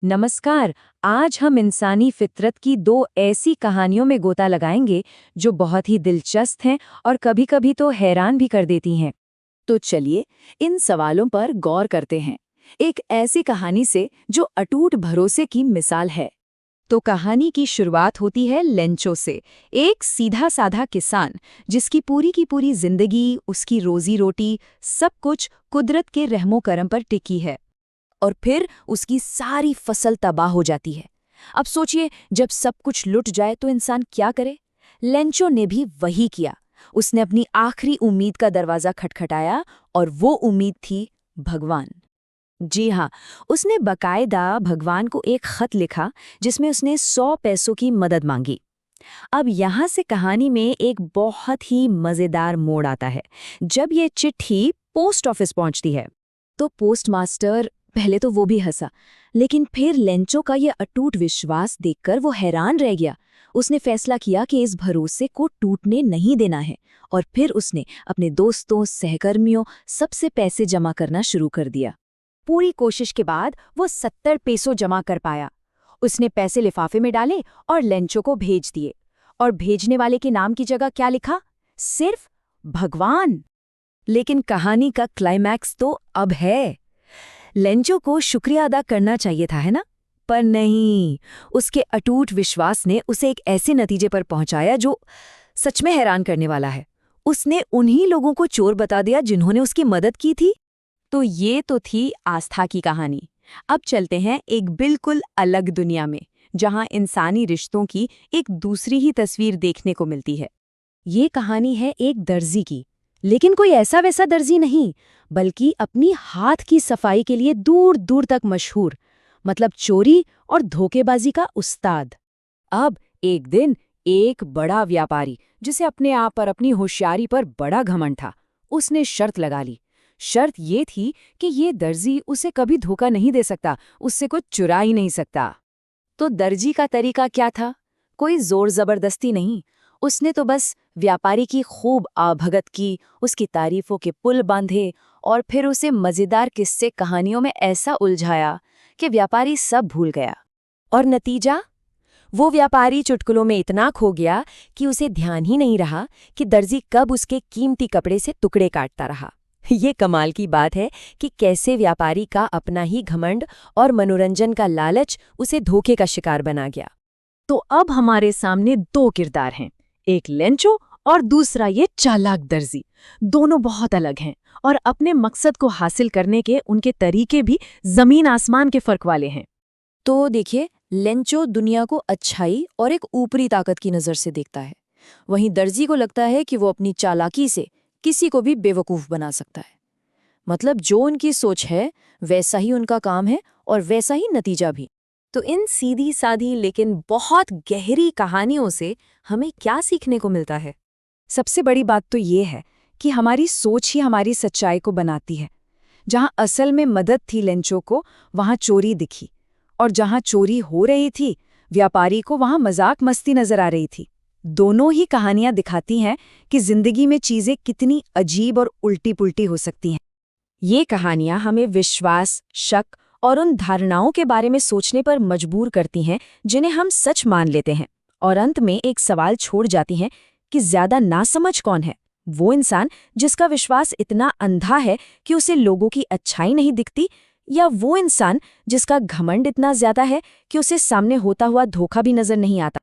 नमस्कार। आज हम इंसानी फितरत की दो ऐसी कहानियों में गोता लगाएंगे जो बहुत ही दिलचस्प हैं और कभी-कभी तो हैरान भी कर देती हैं। तो चलिए इन सवालों पर गौर करते हैं, एक ऐसी कहानी से जो अटूट भरोसे की मिसाल है। तो कहानी की शुरुआत होती है लेंचो से, एक सीधा साधा किसान जिसकी पूरी की पूरी जिंदगी, उसकी रोजी रोटी, सब कुछ कुदरत के रहमो करम पर टिकी है। और फिर उसकी सारी फसल तबाह हो जाती है। अब सोचिए, जब सब कुछ लुट जाए तो इंसान क्या करे। लेंचो ने भी वही किया। उसने अपनी आखिरी उम्मीद का दरवाजा खटखटाया और वो उम्मीद थी भगवान। जी हाँ, उसने बकायदा भगवान को एक खत लिखा जिसमें उसने 100 पैसों की मदद मांगी। अब यहाँ से कहानी में एक बहुत ही मजेदार मोड़ आता है। जब ये चिट्ठी पोस्ट ऑफिस पहुंचती है तो पोस्टमास्टर पहले तो वो भी हंसा, लेकिन फिर लेंचो का ये अटूट विश्वास देखकर वो हैरान रह गया। उसने फैसला किया कि इस भरोसे को टूटने नहीं देना है और फिर उसने अपने दोस्तों, सहकर्मियों सबसे पैसे जमा करना शुरू कर दिया। पूरी कोशिश के बाद वो 70 पैसों जमा कर पाया। उसने पैसे लिफाफे में डाले और लेंचो को भेज दिए। और भेजने वाले के नाम की जगह क्या लिखा? सिर्फ भगवान। लेकिन कहानी का क्लाइमैक्स तो अब है। लेंचो को शुक्रिया अदा करना चाहिए था, है ना? पर नहीं, उसके अटूट विश्वास ने उसे एक ऐसे नतीजे पर पहुंचाया जो सच में हैरान करने वाला है। उसने उन्हीं लोगों को चोर बता दिया जिन्होंने उसकी मदद की थी। तो ये तो थी आस्था की कहानी। अब चलते हैं एक बिल्कुल अलग दुनिया में, जहां इंसानी रिश्तों की एक दूसरी ही तस्वीर देखने को मिलती है। ये कहानी है एक दर्जी की, लेकिन कोई ऐसा वैसा दर्जी नहीं, बल्कि अपनी हाथ की सफाई के लिए दूर दूर तक मशहूर, मतलब चोरी और धोखेबाजी का उस्ताद। अब एक दिन एक बड़ा व्यापारी, जिसे अपने आप पर, अपनी होशियारी पर बड़ा घमंड था, उसने शर्त लगा ली। शर्त ये थी कि ये दर्जी उसे कभी धोखा नहीं दे सकता, उससे कुछ चुरा ही नहीं सकता। तो दर्जी का तरीका क्या था? कोई जोर जबरदस्ती नहीं। उसने तो बस व्यापारी की खूब आवभगत की, उसकी तारीफों के पुल बांधे और फिर उसे मजेदार किस्से कहानियों में ऐसा उलझाया कि व्यापारी सब भूल गया। और नतीजा? वो व्यापारी चुटकुलों में इतना खो गया कि उसे ध्यान ही नहीं रहा कि दर्जी कब उसके कीमती कपड़े से टुकड़े काटता रहा। ये कमाल की बात है कि कैसे व्यापारी का अपना ही घमंड और मनोरंजन का लालच उसे धोखे का शिकार बना गया। तो अब हमारे सामने दो किरदार हैं, एक लेंचो और दूसरा ये चालाक दर्जी। दोनों बहुत अलग हैं और अपने मकसद को हासिल करने के उनके तरीके भी जमीन आसमान के फर्क वाले हैं। तो देखिए, लेंचो दुनिया को अच्छाई और एक ऊपरी ताकत की नज़र से देखता है। वहीं दर्जी को लगता है कि वो अपनी चालाकी से किसी को भी बेवकूफ़ बना सकता है। मतलब जो उनकी सोच है वैसा ही उनका काम है और वैसा ही नतीजा भी। तो इन सीधी साधी लेकिन बहुत गहरी कहानियों से हमें क्या सीखने को मिलता है? सबसे बड़ी बात तो ये है कि हमारी सोच ही हमारी सच्चाई को बनाती है। जहां असल में मदद थी लेंचो को, वहां चोरी दिखी, और जहां चोरी हो रही थी व्यापारी को, वहां मजाक मस्ती नजर आ रही थी। दोनों ही कहानियां दिखाती हैं कि जिंदगी में चीजें कितनी अजीब और उल्टी पुल्टी हो सकती हैं। ये कहानियां हमें विश्वास, शक और उन धारणाओं के बारे में सोचने पर मजबूर करती हैं जिन्हें हम सच मान लेते हैं, और अंत में एक सवाल छोड़ जाती हैं कि ज्यादा नासमझ कौन है, वो इंसान जिसका विश्वास इतना अंधा है कि उसे लोगों की अच्छाई नहीं दिखती, या वो इंसान जिसका घमंड इतना ज्यादा है कि उसे सामने होता हुआ धोखा भी नजर नहीं आता।